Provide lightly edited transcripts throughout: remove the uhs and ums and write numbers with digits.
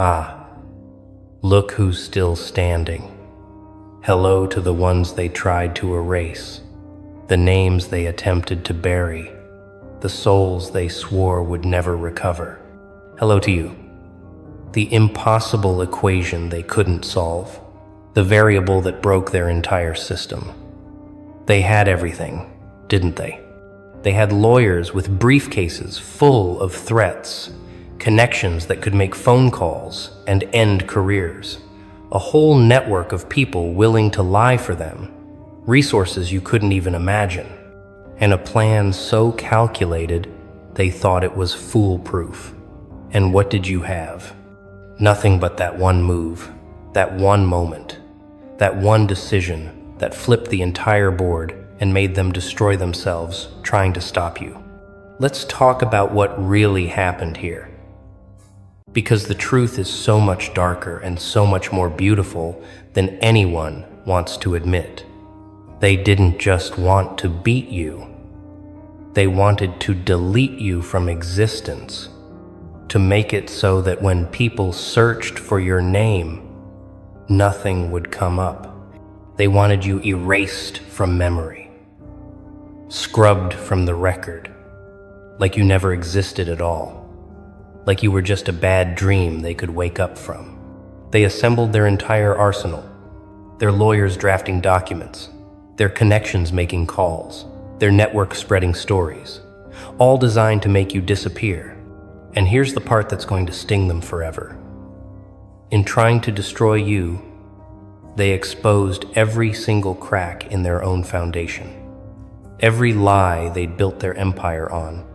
Ah, look who's still standing. Hello to the ones they tried to erase, the names they attempted to bury, the souls they swore would never recover. Hello to you, the impossible equation they couldn't solve, the variable that broke their entire system. They had everything, didn't they? They had lawyers with briefcases full of threats, connections that could make phone calls and end careers, a whole network of people willing to lie for them, resources you couldn't even imagine, and a plan so calculated they thought it was foolproof. And what did you have? Nothing but that one move, that one moment, that one decision that flipped the entire board and made them destroy themselves trying to stop you. Let's talk about what really happened here. Because the truth is so much darker and so much more beautiful than anyone wants to admit. They didn't just want to beat you. They wanted to delete you from existence, to make it so that when people searched for your name, nothing would come up. They wanted you erased from memory, scrubbed from the record, like you never existed at all, like you were just a bad dream they could wake up from. They assembled their entire arsenal, their lawyers drafting documents, their connections making calls, their network spreading stories, all designed to make you disappear. And here's the part that's going to sting them forever. In trying to destroy you, they exposed every single crack in their own foundation. Every lie they'd built their empire on,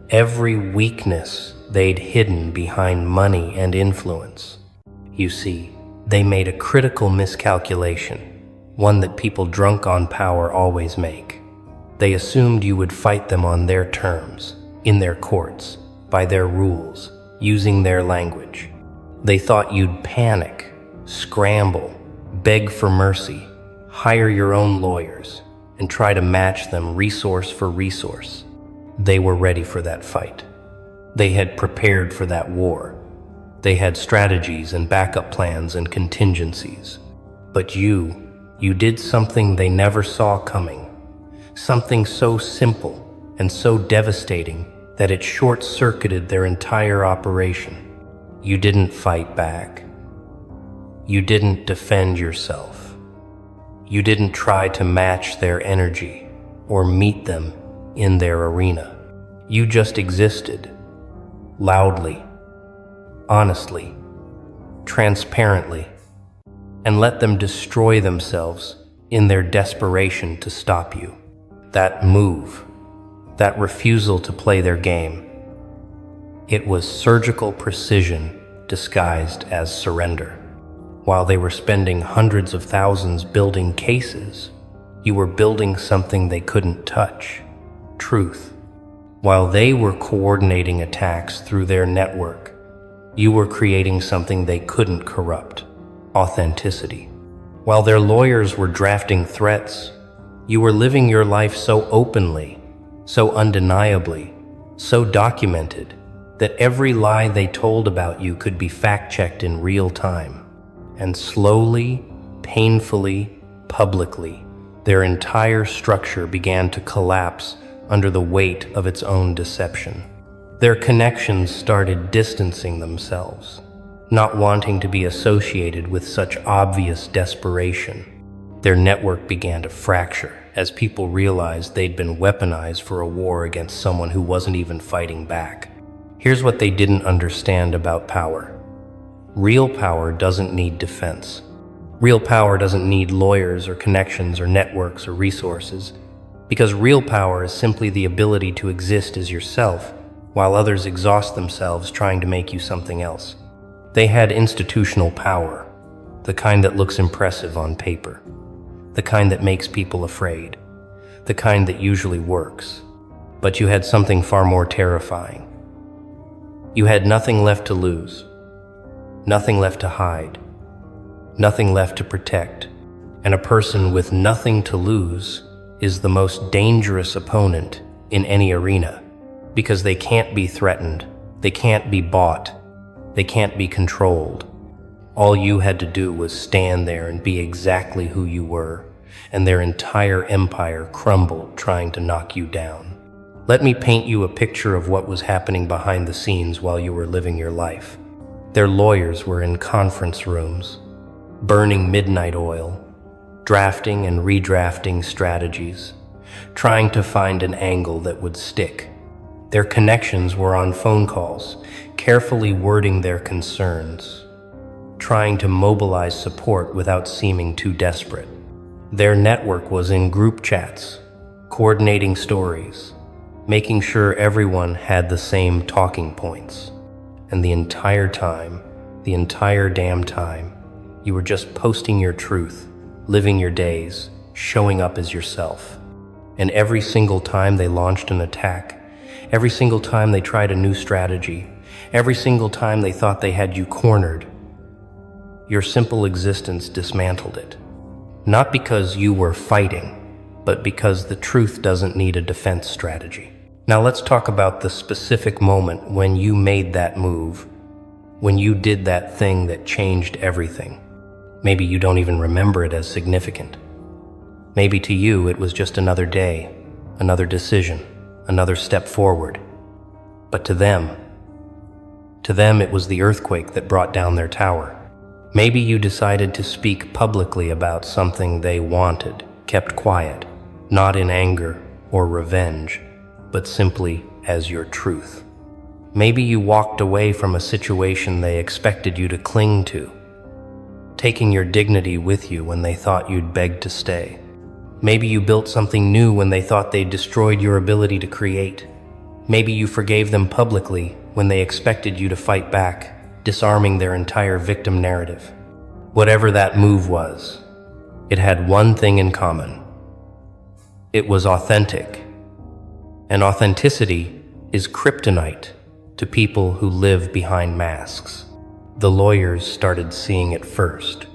every weakness they'd hidden behind money and influence. You see, they made a critical miscalculation, one that people drunk on power always make. They assumed you would fight them on their terms, in their courts, by their rules, using their language. They thought you'd panic, scramble, beg for mercy, hire your own lawyers, and try to match them resource for resource. They were ready for that fight. They had prepared for that war. They had strategies and backup plans and contingencies. But you did something they never saw coming. Something so simple and so devastating that it short-circuited their entire operation. You didn't fight back. You didn't defend yourself. You didn't try to match their energy or meet them in their arena. You just existed, loudly, honestly, transparently, and let them destroy themselves in their desperation to stop you. That move, that refusal to play their game, it was surgical precision disguised as surrender. While they were spending hundreds of thousands building cases, you were building something they couldn't touch, truth. While they were coordinating attacks through their network, you were creating something they couldn't corrupt, authenticity. While their lawyers were drafting threats, you were living your life so openly, so undeniably, so documented, that every lie they told about you could be fact-checked in real time. And slowly, painfully, publicly, their entire structure began to collapse under the weight of its own deception. Their connections started distancing themselves, not wanting to be associated with such obvious desperation. Their network began to fracture as people realized they'd been weaponized for a war against someone who wasn't even fighting back. Here's what they didn't understand about power. Real power doesn't need defense. Real power doesn't need lawyers or connections or networks or resources, because real power is simply the ability to exist as yourself while others exhaust themselves trying to make you something else. They had institutional power, the kind that looks impressive on paper, the kind that makes people afraid, the kind that usually works. But you had something far more terrifying. You had nothing left to lose. Nothing left to hide, nothing left to protect, and a person with nothing to lose is the most dangerous opponent in any arena, because they can't be threatened, they can't be bought, They can't be controlled. All you had to do was stand there and be exactly who you were, and their entire empire crumbled trying to knock you down. Let me paint you a picture of what was happening behind the scenes while you were living your life. Their lawyers were in conference rooms, burning midnight oil, drafting and redrafting strategies, trying to find an angle that would stick. Their connections were on phone calls, carefully wording their concerns, trying to mobilize support without seeming too desperate. Their network was in group chats, coordinating stories, making sure everyone had the same talking points. And the entire damn time, you were just posting your truth, living your days, showing up as yourself. And every single time they launched an attack, every single time they tried a new strategy, every single time they thought they had you cornered, your simple existence dismantled it. Not because you were fighting, but because the truth doesn't need a defense strategy. Now let's talk about the specific moment when you made that move, when you did that thing that changed everything. Maybe you don't even remember it as significant. Maybe to you it was just another day, another decision, another step forward. But to them it was the earthquake that brought down their tower. Maybe you decided to speak publicly about something they wanted, kept quiet, not in anger or revenge, but simply as your truth. Maybe you walked away from a situation they expected you to cling to, taking your dignity with you when they thought you'd beg to stay. Maybe you built something new when they thought they'd destroyed your ability to create. Maybe you forgave them publicly when they expected you to fight back, disarming their entire victim narrative. Whatever that move was, it had one thing in common. It was authentic. And authenticity is kryptonite to people who live behind masks. The lawyers started seeing it first,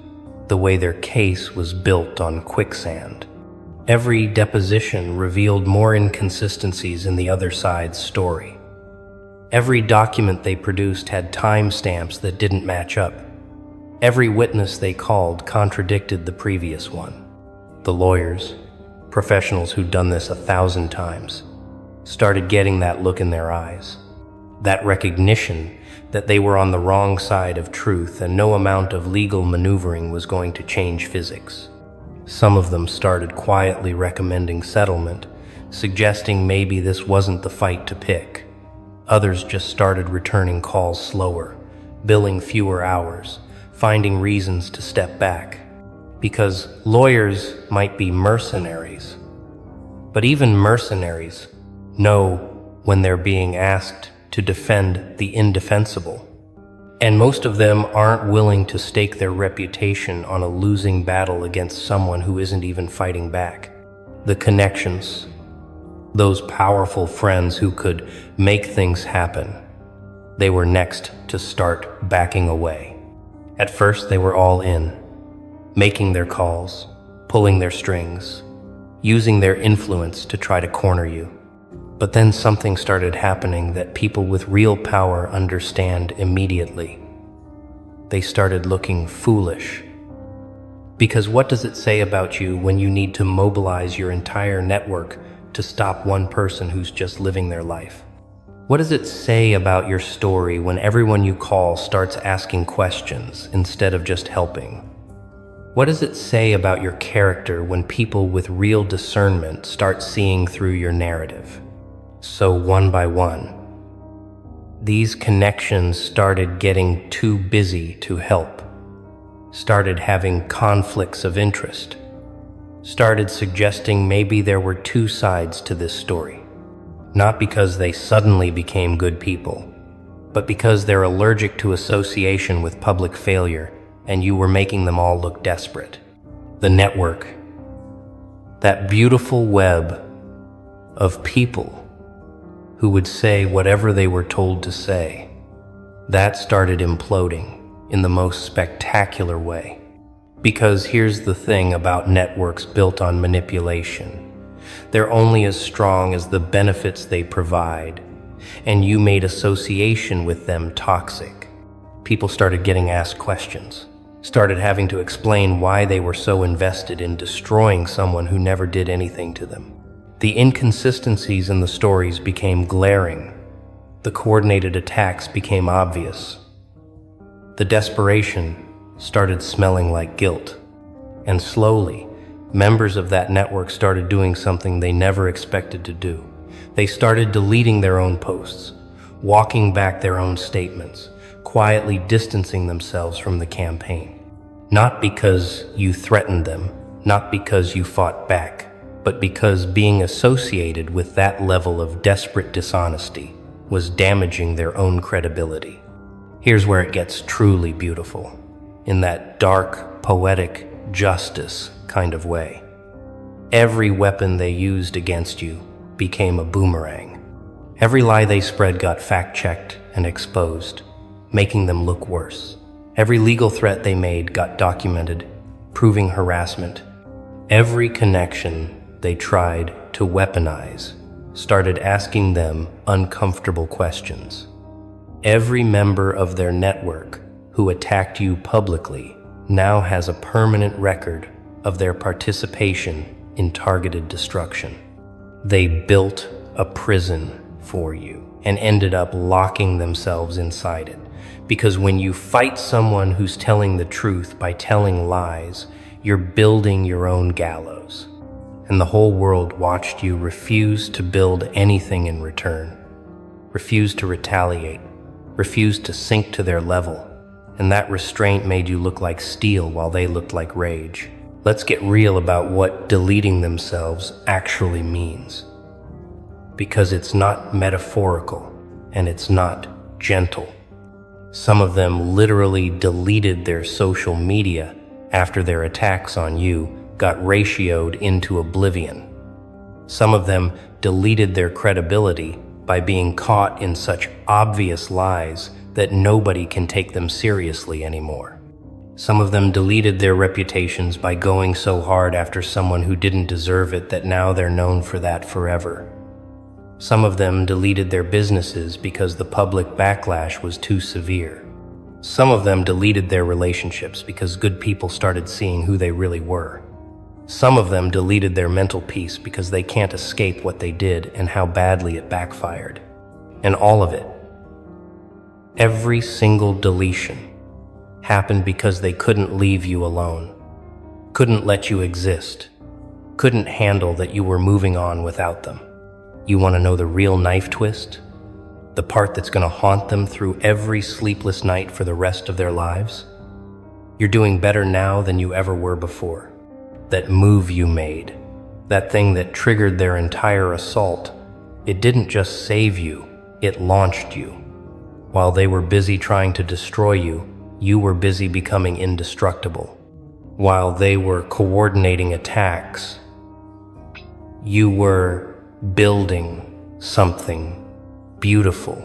the way their case was built on quicksand. Every deposition revealed more inconsistencies in the other side's story. Every document they produced had timestamps that didn't match up. Every witness they called contradicted the previous one. The lawyers, professionals who'd done this 1,000 times, started getting that look in their eyes, that recognition that they were on the wrong side of truth and no amount of legal maneuvering was going to change physics. Some of them started quietly recommending settlement, suggesting maybe this wasn't the fight to pick. Others just started returning calls slower, billing fewer hours, finding reasons to step back. Because lawyers might be mercenaries, but even mercenaries know when they're being asked to defend the indefensible. And most of them aren't willing to stake their reputation on a losing battle against someone who isn't even fighting back. The connections, those powerful friends who could make things happen, they were next to start backing away. At first, they were all in, making their calls, pulling their strings, using their influence to try to corner you. But then something started happening that people with real power understand immediately. They started looking foolish. Because what does it say about you when you need to mobilize your entire network to stop one person who's just living their life? What does it say about your story when everyone you call starts asking questions instead of just helping? What does it say about your character when people with real discernment start seeing through your narrative? So one by one, these connections started getting too busy to help, started having conflicts of interest, started suggesting maybe there were two sides to this story. Not because they suddenly became good people, but because they're allergic to association with public failure and you were making them all look desperate. The network, that beautiful web of people who would say whatever they were told to say, that started imploding in the most spectacular way. Because here's the thing about networks built on manipulation. They're only as strong as the benefits they provide, and you made association with them toxic. People started getting asked questions, started having to explain why they were so invested in destroying someone who never did anything to them. The inconsistencies in the stories became glaring. The coordinated attacks became obvious. The desperation started smelling like guilt. And slowly, members of that network started doing something they never expected to do. They started deleting their own posts, walking back their own statements, quietly distancing themselves from the campaign. Not because you threatened them, not because you fought back, but because being associated with that level of desperate dishonesty was damaging their own credibility. Here's where it gets truly beautiful, in that dark, poetic justice kind of way. Every weapon they used against you became a boomerang. Every lie they spread got fact-checked and exposed, making them look worse. Every legal threat they made got documented, proving harassment. Every connection they tried to weaponize started asking them uncomfortable questions. Every member of their network who attacked you publicly now has a permanent record of their participation in targeted destruction. They built a prison for you and ended up locking themselves inside it. Because when you fight someone who's telling the truth by telling lies, you're building your own gallows. And the whole world watched you refuse to build anything in return, refuse to retaliate, refuse to sink to their level. And that restraint made you look like steel while they looked like rage. Let's get real about what deleting themselves actually means. Because it's not metaphorical and it's not gentle. Some of them literally deleted their social media after their attacks on you got ratioed into oblivion. Some of them deleted their credibility by being caught in such obvious lies that nobody can take them seriously anymore. Some of them deleted their reputations by going so hard after someone who didn't deserve it that now they're known for that forever. Some of them deleted their businesses because the public backlash was too severe. Some of them deleted their relationships because good people started seeing who they really were. Some of them deleted their mental peace because they can't escape what they did and how badly it backfired. And all of it, every single deletion, happened because they couldn't leave you alone, couldn't let you exist, couldn't handle that you were moving on without them. You want to know the real knife twist? The part that's going to haunt them through every sleepless night for the rest of their lives? You're doing better now than you ever were before. That move you made, that thing that triggered their entire assault, it didn't just save you, it launched you. While they were busy trying to destroy you, you were busy becoming indestructible. While they were coordinating attacks, you were building something beautiful.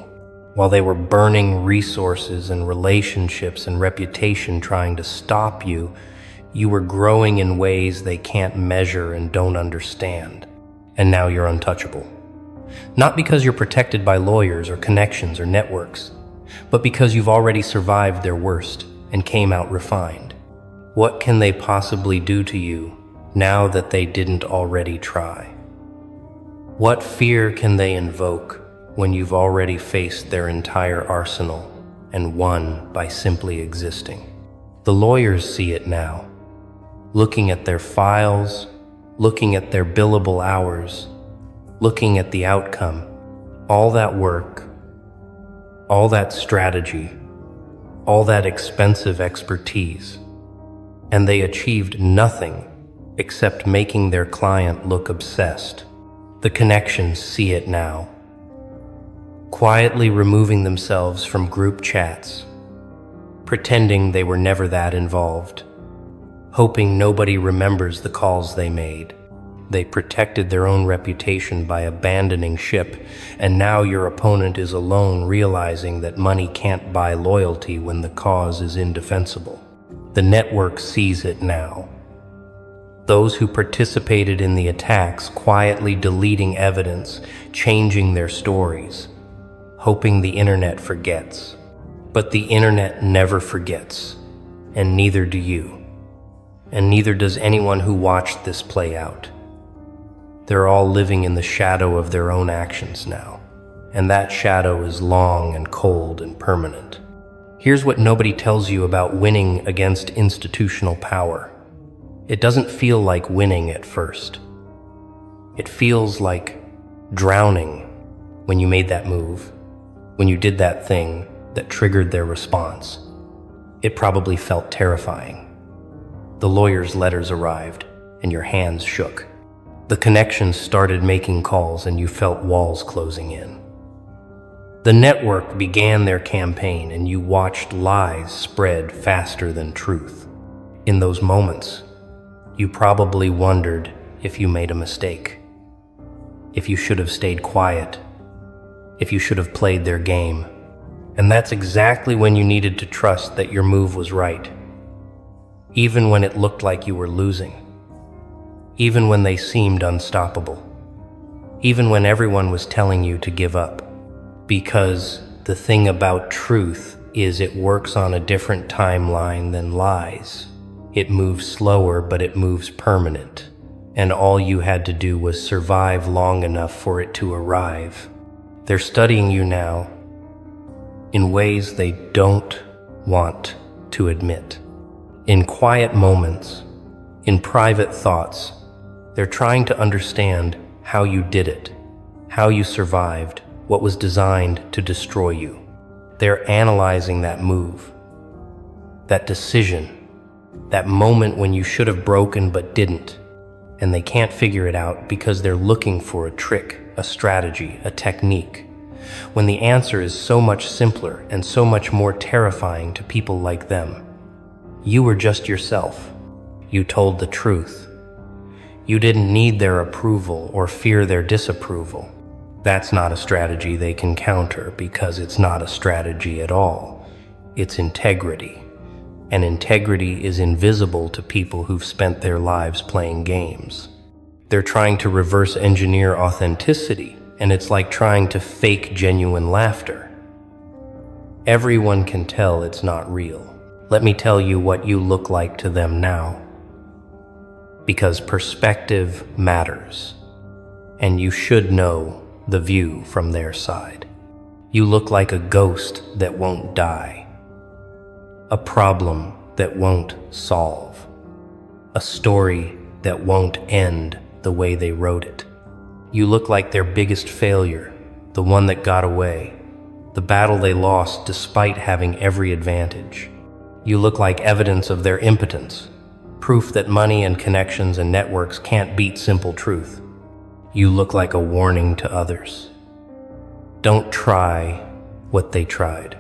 While they were burning resources and relationships and reputation trying to stop you, you were growing in ways they can't measure and don't understand. And now you're untouchable. Not because you're protected by lawyers or connections or networks, but because you've already survived their worst and came out refined. What can they possibly do to you now that they didn't already try? What fear can they invoke when you've already faced their entire arsenal and won by simply existing? The lawyers see it now, looking at their files, looking at their billable hours, looking at the outcome, all that work, all that strategy, all that expensive expertise, and they achieved nothing except making their client look obsessed. The connections see it now, quietly removing themselves from group chats, pretending they were never that involved, hoping nobody remembers the calls they made. They protected their own reputation by abandoning ship, and now your opponent is alone, realizing that money can't buy loyalty when the cause is indefensible. The network sees it now. Those who participated in the attacks quietly deleting evidence, changing their stories, hoping the internet forgets. But the internet never forgets, and neither do you. And neither does anyone who watched this play out. They're all living in the shadow of their own actions now, and that shadow is long and cold and permanent. Here's what nobody tells you about winning against institutional power. It doesn't feel like winning at first. It feels like drowning when you made that move, when you did that thing that triggered their response. It probably felt terrifying. The lawyer's letters arrived, and your hands shook. The connections started making calls, and you felt walls closing in. The network began their campaign, and you watched lies spread faster than truth. In those moments, you probably wondered if you made a mistake, if you should have stayed quiet, if you should have played their game. And that's exactly when you needed to trust that your move was right. Even when it looked like you were losing. Even when they seemed unstoppable. Even when everyone was telling you to give up. Because the thing about truth is it works on a different timeline than lies. It moves slower, but it moves permanent. And all you had to do was survive long enough for it to arrive. They're studying you now in ways they don't want to admit. In quiet moments, in private thoughts, they're trying to understand how you did it, how you survived, what was designed to destroy you. They're analyzing that move, that decision, that moment when you should have broken but didn't, and they can't figure it out because they're looking for a trick, a strategy, a technique, when the answer is so much simpler and so much more terrifying to people like them. You were just yourself. You told the truth. You didn't need their approval or fear their disapproval. That's not a strategy they can counter because it's not a strategy at all. It's integrity. And integrity is invisible to people who've spent their lives playing games. They're trying to reverse engineer authenticity, and it's like trying to fake genuine laughter. Everyone can tell it's not real. Let me tell you what you look like to them now. Because perspective matters, and you should know the view from their side. You look like a ghost that won't die, a problem that won't solve, a story that won't end the way they wrote it. You look like their biggest failure, the one that got away, the battle they lost despite having every advantage. You look like evidence of their impotence, proof that money and connections and networks can't beat simple truth. You look like a warning to others. Don't try what they tried.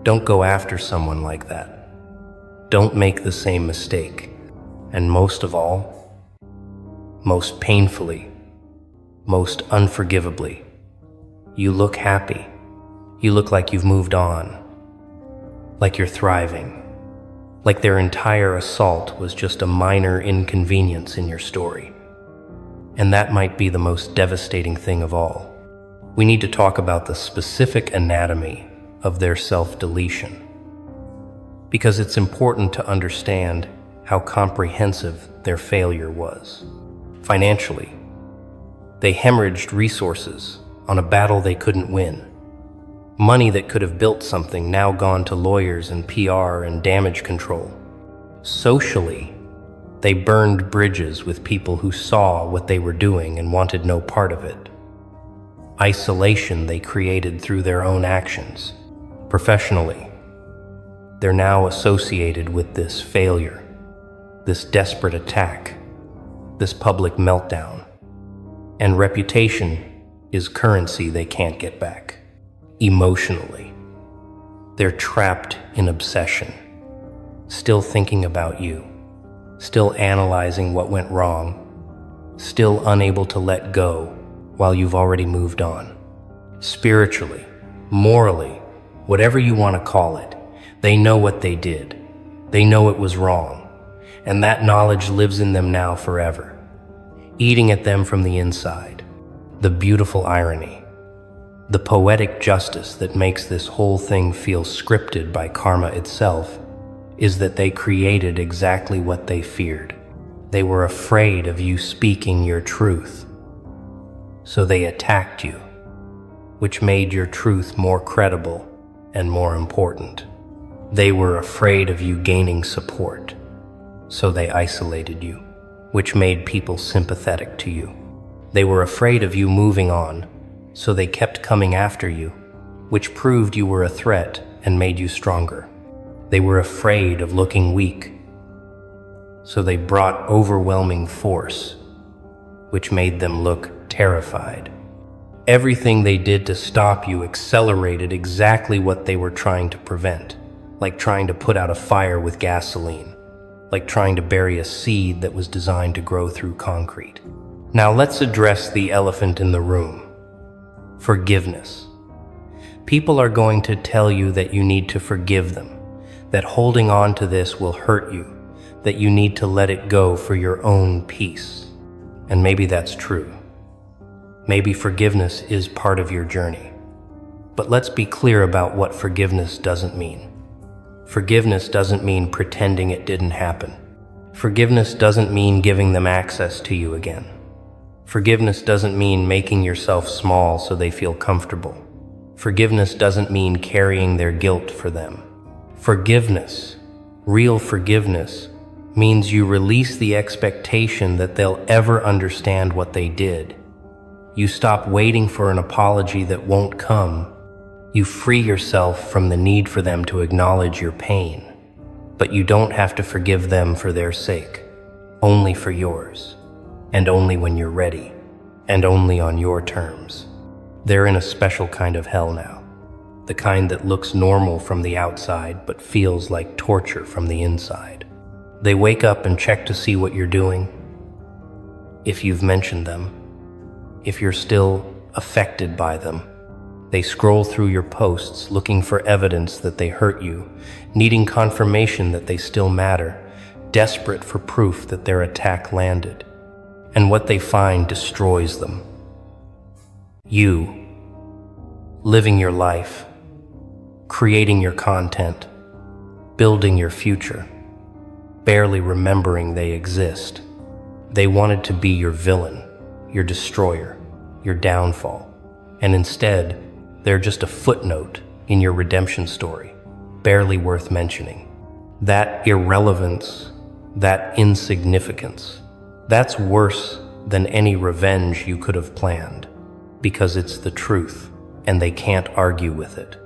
Don't go after someone like that. Don't make the same mistake. And most of all, most painfully, most unforgivably, you look happy. You look like you've moved on. Like you're thriving, like their entire assault was just a minor inconvenience in your story. And that might be the most devastating thing of all. We need to talk about the specific anatomy of their self-deletion, because it's important to understand how comprehensive their failure was. Financially, they hemorrhaged resources on a battle they couldn't win. Money that could have built something now gone to lawyers and PR and damage control. Socially, they burned bridges with people who saw what they were doing and wanted no part of it. Isolation they created through their own actions. Professionally, they're now associated with this failure, this desperate attack, this public meltdown. And reputation is currency they can't get back. Emotionally, they're trapped in obsession, still thinking about you, still analyzing what went wrong, still unable to let go while you've already moved on. Spiritually, morally, whatever you want to call it, they know what they did. They know it was wrong, and that knowledge lives in them now forever, eating at them from the inside. The beautiful irony. The poetic justice that makes this whole thing feel scripted by karma itself is that they created exactly what they feared. They were afraid of you speaking your truth. So they attacked you, which made your truth more credible and more important. They were afraid of you gaining support. So they isolated you, which made people sympathetic to you. They were afraid of you moving on, so they kept coming after you, which proved you were a threat and made you stronger. They were afraid of looking weak, so they brought overwhelming force, which made them look terrified. Everything they did to stop you accelerated exactly what they were trying to prevent, like trying to put out a fire with gasoline, like trying to bury a seed that was designed to grow through concrete. Now let's address the elephant in the room. Forgiveness. People are going to tell you that you need to forgive them, that holding on to this will hurt you, that you need to let it go for your own peace. And maybe that's true. Maybe forgiveness is part of your journey. But let's be clear about what forgiveness doesn't mean. Forgiveness doesn't mean pretending it didn't happen. Forgiveness doesn't mean giving them access to you again. Forgiveness doesn't mean making yourself small so they feel comfortable. Forgiveness doesn't mean carrying their guilt for them. Forgiveness, real forgiveness, means you release the expectation that they'll ever understand what they did. You stop waiting for an apology that won't come. You free yourself from the need for them to acknowledge your pain. But you don't have to forgive them for their sake, only for yours, and only when you're ready, and only on your terms. They're in a special kind of hell now, the kind that looks normal from the outside but feels like torture from the inside. They wake up and check to see what you're doing, if you've mentioned them, if you're still affected by them. They scroll through your posts looking for evidence that they hurt you, needing confirmation that they still matter, desperate for proof that their attack landed. And what they find destroys them. You, living your life, creating your content, building your future, barely remembering they exist. They wanted to be your villain, your destroyer, your downfall, and instead, they're just a footnote in your redemption story, barely worth mentioning. That irrelevance, that insignificance, that's worse than any revenge you could have planned, because it's the truth, and they can't argue with it.